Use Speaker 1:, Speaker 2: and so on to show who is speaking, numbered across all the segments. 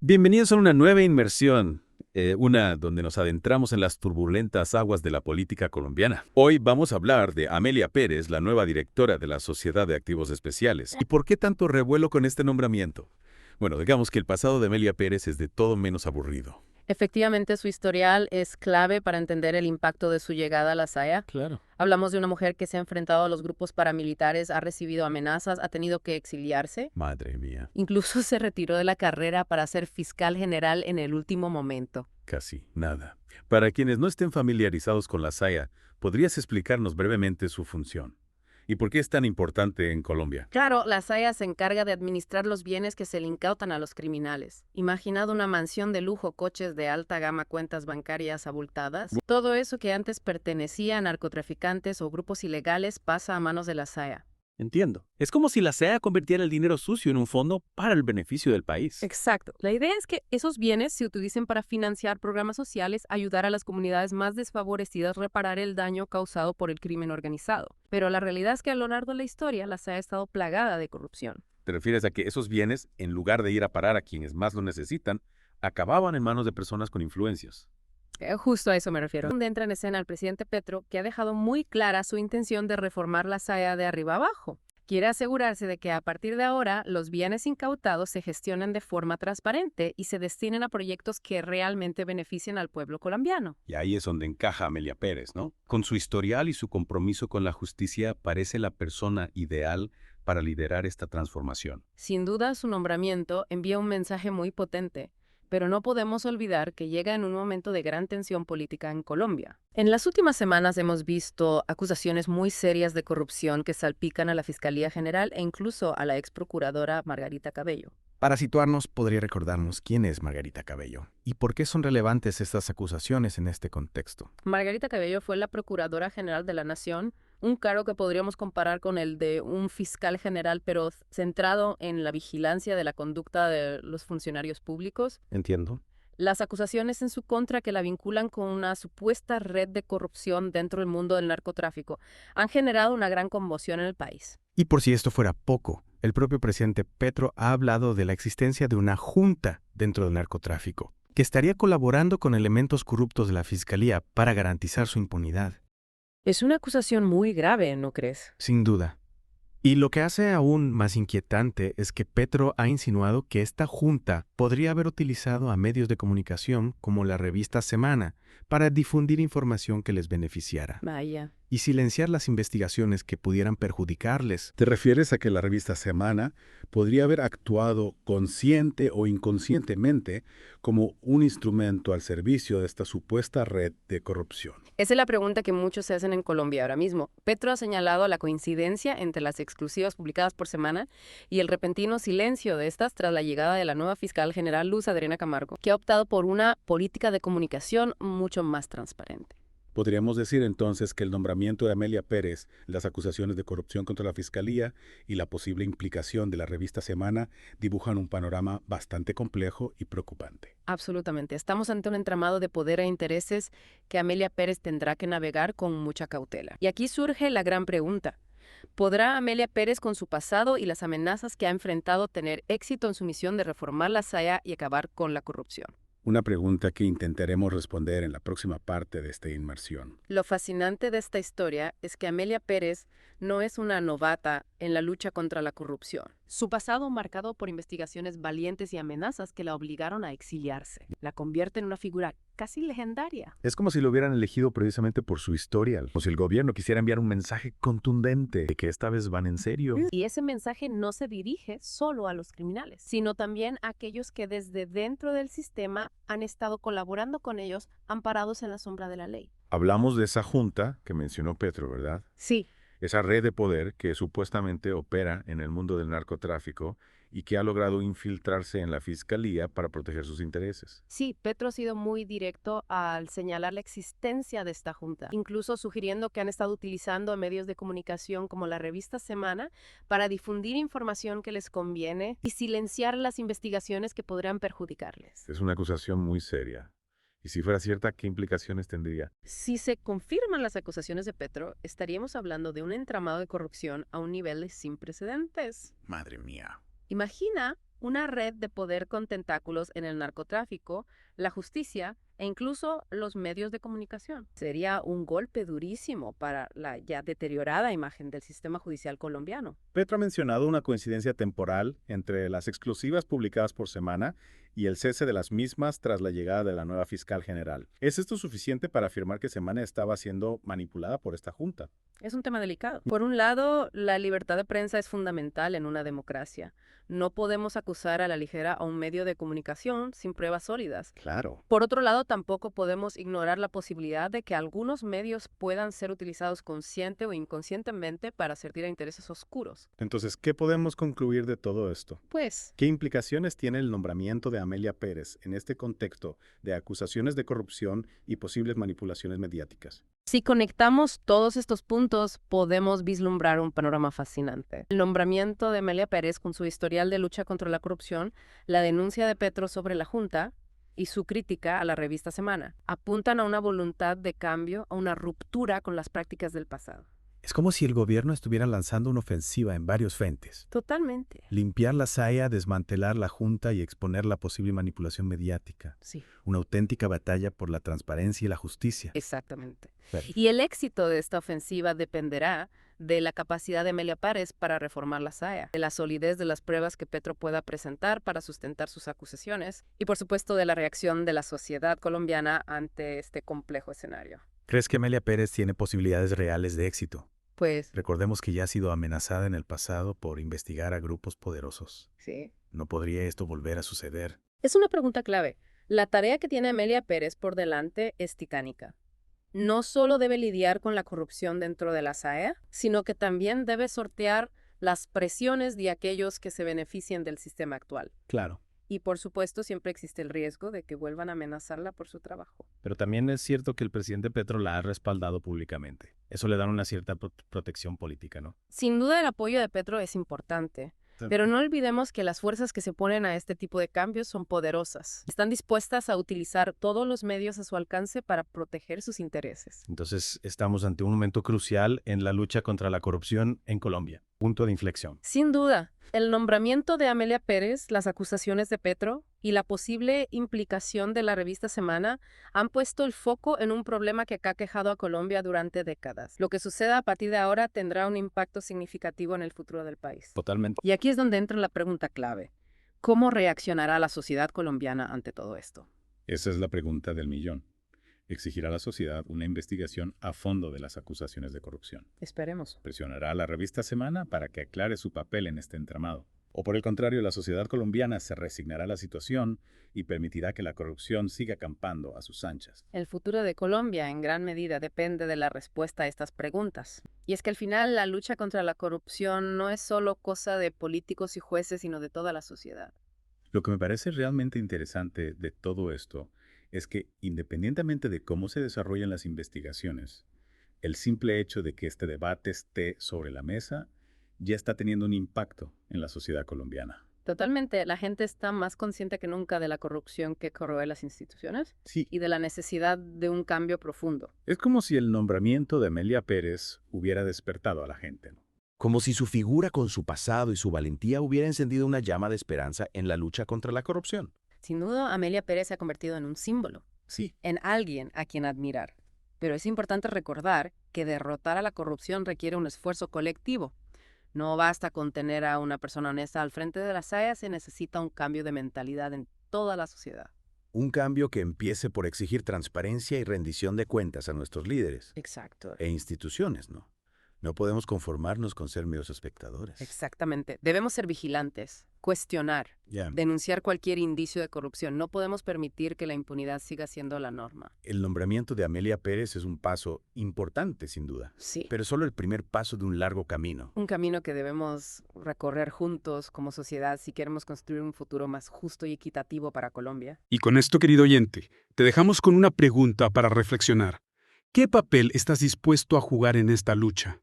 Speaker 1: Bienvenidos a una nueva inmersión, una donde nos adentramos en las turbulentas aguas de la política colombiana. Hoy vamos a hablar de Amelia Pérez, la nueva directora de la Sociedad de Activos Especiales. ¿Y por qué tanto revuelo con este nombramiento? Bueno, digamos que el pasado de Amelia Pérez es de todo menos aburrido.
Speaker 2: Efectivamente, su historial es clave para entender el impacto de su llegada a la SAEA.
Speaker 1: Claro.
Speaker 2: Hablamos de una mujer que se ha enfrentado a los grupos paramilitares, ha recibido amenazas, ha tenido que exiliarse.
Speaker 1: Madre mía,
Speaker 2: Incluso se retiró de la carrera para ser fiscal general en el último momento.
Speaker 1: casi nada. Para quienes no estén familiarizados con la SAIA, ¿podrías explicarnos brevemente su función? ¿Y por qué es tan importante en Colombia?
Speaker 2: Claro, la SAEA se encarga de administrar los bienes que se le incautan a los criminales. Imaginad una mansión de lujo, coches de alta gama, cuentas bancarias abultadas. Todo eso que antes pertenecía a narcotraficantes o grupos ilegales pasa a manos de la SAEA.
Speaker 3: Entiendo. Es como si la SEA convirtiera el dinero sucio en un fondo para el beneficio del país.
Speaker 2: Exacto. La idea es que esos bienes se utilicen para financiar programas sociales, ayudar a las comunidades más desfavorecidas a reparar el daño causado por el crimen organizado. Pero la realidad es que a lo largo de la historia la SAE ha estado plagada de corrupción.
Speaker 1: ¿Te refieres a que esos bienes, en lugar de ir a parar a quienes más lo necesitan, acababan en manos de personas con influencias?
Speaker 2: Justo a eso me refiero. Donde entra en escena el presidente Petro, que ha dejado muy clara su intención de reformar la SAEA de arriba abajo. Quiere asegurarse de que a partir de ahora los bienes incautados se gestionen de forma transparente y se destinen a proyectos que realmente beneficien al pueblo colombiano.
Speaker 1: Y ahí es donde encaja Amelia Pérez, ¿no? Con su historial y su compromiso con la justicia, parece la persona ideal para liderar esta transformación.
Speaker 2: Sin duda, su nombramiento envía un mensaje muy potente, pero no podemos olvidar que llega en un momento de gran tensión política en Colombia. En las últimas semanas hemos visto acusaciones muy serias de corrupción que salpican a la Fiscalía General e incluso a la ex procuradora Margarita Cabello.
Speaker 4: Para situarnos, podría recordarnos quién es Margarita Cabello y por qué son relevantes estas acusaciones en este contexto.
Speaker 2: Margarita Cabello fue la Procuradora General de la Nación, un cargo que podríamos comparar con el de un fiscal general, pero centrado en la vigilancia de la conducta de los funcionarios públicos.
Speaker 4: Entiendo.
Speaker 2: Las acusaciones en su contra que la vinculan con una supuesta red de corrupción dentro del mundo del narcotráfico han generado una gran conmoción en el país.
Speaker 4: Y por si esto fuera poco, el propio presidente Petro ha hablado de la existencia de una junta dentro del narcotráfico, que estaría colaborando con elementos corruptos de la Fiscalía para garantizar su impunidad.
Speaker 2: Es una acusación muy grave, ¿no crees?
Speaker 4: Sin duda. Y lo que hace aún más inquietante es que Petro ha insinuado que esta junta podría haber utilizado a medios de comunicación como la revista Semana para difundir información que les beneficiara
Speaker 2: Vaya.
Speaker 4: y silenciar las investigaciones que pudieran perjudicarles.
Speaker 5: ¿Te refieres a que la revista Semana podría haber actuado consciente o inconscientemente como un instrumento al servicio de esta supuesta red de corrupción?
Speaker 2: Esa es la pregunta que muchos se hacen en Colombia ahora mismo. Petro ha señalado la coincidencia entre las exclusivas publicadas por Semana y el repentino silencio de estas tras la llegada de la nueva fiscal general Luz Adriana Camargo, que ha optado por una política de comunicación mucho más transparente.
Speaker 5: Podríamos decir entonces que el nombramiento de Amelia Pérez, las acusaciones de corrupción contra la Fiscalía y la posible implicación de la revista Semana dibujan un panorama bastante complejo y preocupante.
Speaker 2: Absolutamente. Estamos ante un entramado de poder e intereses que Amelia Pérez tendrá que navegar con mucha cautela. Y aquí surge la gran pregunta. ¿Podrá Amelia Pérez, con su pasado y las amenazas que ha enfrentado, tener éxito en su misión de reformar la SAEA y acabar con la corrupción?
Speaker 5: Una pregunta que intentaremos responder en la próxima parte de esta inmersión.
Speaker 2: Lo fascinante de esta historia es que Amelia Pérez no es una novata en la lucha contra la corrupción. Su pasado, marcado por investigaciones valientes y amenazas que la obligaron a exiliarse, la convierte en una figura casi legendaria.
Speaker 1: Es como si lo hubieran elegido precisamente por su historial, o si el gobierno quisiera enviar un mensaje contundente de que esta vez van en serio.
Speaker 2: Y ese mensaje no se dirige solo a los criminales, sino también a aquellos que desde dentro del sistema han estado colaborando con ellos, amparados en la sombra de la ley.
Speaker 1: Hablamos de esa junta que mencionó Petro, ¿verdad?
Speaker 2: Sí.
Speaker 1: Esa red de poder que supuestamente opera en el mundo del narcotráfico y que ha logrado infiltrarse en la fiscalía para proteger sus intereses.
Speaker 2: Sí, Petro ha sido muy directo al señalar la existencia de esta junta, incluso sugiriendo que han estado utilizando medios de comunicación como la revista Semana para difundir información que les conviene y silenciar las investigaciones que podrían perjudicarles.
Speaker 1: Es una acusación muy seria. Y si fuera cierta, ¿qué implicaciones tendría?
Speaker 2: Si se confirman las acusaciones de Petro, estaríamos hablando de un entramado de corrupción a un nivel sin precedentes.
Speaker 5: Madre mía.
Speaker 2: Imagina una red de poder con tentáculos en el narcotráfico, la justicia e incluso los medios de comunicación. Sería un golpe durísimo para la ya deteriorada imagen del sistema judicial colombiano.
Speaker 5: Petro ha mencionado una coincidencia temporal entre las exclusivas publicadas por Semana y el cese de las mismas tras la llegada de la nueva fiscal general. ¿Es esto suficiente para afirmar que Semana estaba siendo manipulada por esta junta?
Speaker 2: Es un tema delicado. Por un lado, la libertad de prensa es fundamental en una democracia. No podemos acusar a la ligera a un medio de comunicación sin pruebas sólidas.
Speaker 5: Claro.
Speaker 2: Por otro lado, tampoco podemos ignorar la posibilidad de que algunos medios puedan ser utilizados consciente o inconscientemente para servir a intereses oscuros.
Speaker 5: Entonces, ¿qué podemos concluir de todo esto?
Speaker 2: Pues,
Speaker 5: ¿Qué implicaciones tiene el nombramiento de Amelia Pérez en este contexto de acusaciones de corrupción y posibles manipulaciones mediáticas?
Speaker 2: si conectamos todos estos puntos, podemos vislumbrar un panorama fascinante. El nombramiento de Amelia Pérez con su historial de lucha contra la corrupción, la denuncia de Petro sobre la Junta y su crítica a la revista Semana apuntan a una voluntad de cambio, a una ruptura con las prácticas del pasado.
Speaker 4: Es como si el gobierno estuviera lanzando una ofensiva en varios frentes.
Speaker 2: Totalmente.
Speaker 4: Limpiar la saya, desmantelar la junta y exponer la posible manipulación mediática.
Speaker 2: Sí,
Speaker 4: Una auténtica batalla por la transparencia y la justicia.
Speaker 2: exactamente.
Speaker 4: Perfecto.
Speaker 2: Y el éxito de esta ofensiva dependerá de la capacidad de Amelia Pérez para reformar la SAEA, de la solidez de las pruebas que Petro pueda presentar para sustentar sus acusaciones y, por supuesto, de la reacción de la sociedad colombiana ante este complejo escenario.
Speaker 4: ¿Crees que Amelia Pérez tiene posibilidades reales de éxito?
Speaker 2: Pues,
Speaker 4: Recordemos que ya ha sido amenazada en el pasado por investigar a grupos poderosos.
Speaker 2: sí.
Speaker 4: ¿No podría esto volver a suceder?
Speaker 2: Es una pregunta clave. La tarea que tiene Amelia Pérez por delante es titánica. No solo debe lidiar con la corrupción dentro de la SAEA, sino que también debe sortear las presiones de aquellos que se beneficien del sistema actual.
Speaker 3: Claro.
Speaker 2: Y por supuesto siempre existe el riesgo de que vuelvan a amenazarla por su trabajo.
Speaker 3: Pero también es cierto que el presidente Petro la ha respaldado públicamente. Eso le da una cierta protección política, ¿no?
Speaker 2: Sin duda el apoyo de Petro es importante, pero no olvidemos que las fuerzas que se oponen a este tipo de cambios son poderosas. Están dispuestas a utilizar todos los medios a su alcance para proteger sus intereses.
Speaker 3: Entonces estamos ante un momento crucial en la lucha contra la corrupción en Colombia. Punto de inflexión.
Speaker 2: Sin duda, el nombramiento de Amelia Pérez, las acusaciones de Petro y la posible implicación de la revista Semana han puesto el foco en un problema que ha aquejado a Colombia durante décadas. Lo que suceda a partir de ahora tendrá un impacto significativo en el futuro del país.
Speaker 3: Totalmente.
Speaker 2: Y aquí es donde entra la pregunta clave. ¿Cómo reaccionará la sociedad colombiana ante todo esto?
Speaker 5: Esa es la pregunta del millón. Exigirá a la sociedad una investigación a fondo de las acusaciones de corrupción.
Speaker 2: Esperemos.
Speaker 5: Presionará a la revista Semana para que aclare su papel en este entramado. O por el contrario, la sociedad colombiana se resignará a la situación y permitirá que la corrupción siga campando a sus anchas.
Speaker 2: El futuro de Colombia en gran medida depende de la respuesta a estas preguntas. Y es que al final la lucha contra la corrupción no es solo cosa de políticos y jueces, sino de toda la sociedad.
Speaker 5: Lo que me parece realmente interesante de todo esto es que, independientemente de cómo se desarrollan las investigaciones, el simple hecho de que este debate esté sobre la mesa ya está teniendo un impacto en la sociedad colombiana.
Speaker 2: Totalmente, la gente está más consciente que nunca de la corrupción que corroe las instituciones
Speaker 5: Sí,
Speaker 2: y de la necesidad de un cambio profundo.
Speaker 5: es como si el nombramiento de Amelia Pérez hubiera despertado a la gente, ¿no?
Speaker 6: Como si su figura con su pasado y su valentía hubiera encendido una llama de esperanza en la lucha contra la corrupción.
Speaker 2: Sin duda, Amelia Pérez se ha convertido en un símbolo,
Speaker 5: Sí,
Speaker 2: en alguien a quien admirar. Pero es importante recordar que derrotar a la corrupción requiere un esfuerzo colectivo. No basta con tener a una persona honesta al frente de la SAEA, se necesita un cambio de mentalidad en toda la sociedad.
Speaker 6: Un cambio que empiece por exigir transparencia y rendición de cuentas a nuestros líderes
Speaker 2: Exacto.
Speaker 6: e instituciones, ¿no? No podemos conformarnos con ser meros espectadores.
Speaker 2: Exactamente. Debemos ser vigilantes, cuestionar,
Speaker 6: Ya.
Speaker 2: denunciar cualquier indicio de corrupción. No podemos permitir que la impunidad siga siendo la norma.
Speaker 6: El nombramiento de Amelia Pérez es un paso importante, sin duda,
Speaker 2: Sí.
Speaker 6: pero solo el primer paso de un largo camino.
Speaker 2: Un camino que debemos recorrer juntos como sociedad si queremos construir un futuro más justo y equitativo para Colombia.
Speaker 7: Y con esto, querido oyente, te dejamos con una pregunta para reflexionar. ¿Qué papel estás dispuesto a jugar en esta lucha?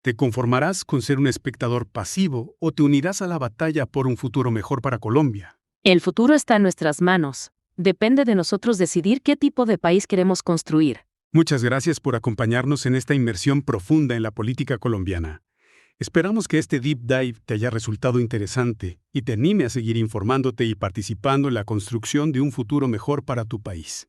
Speaker 7: ¿Te conformarás con ser un espectador pasivo o te unirás a la batalla por un futuro mejor para Colombia?
Speaker 8: El futuro está en nuestras manos. Depende de nosotros decidir qué tipo de país queremos construir.
Speaker 7: Muchas gracias por acompañarnos en esta inmersión profunda en la política colombiana. Esperamos que este deep dive te haya resultado interesante y te anime a seguir informándote y participando en la construcción de un futuro mejor para tu país.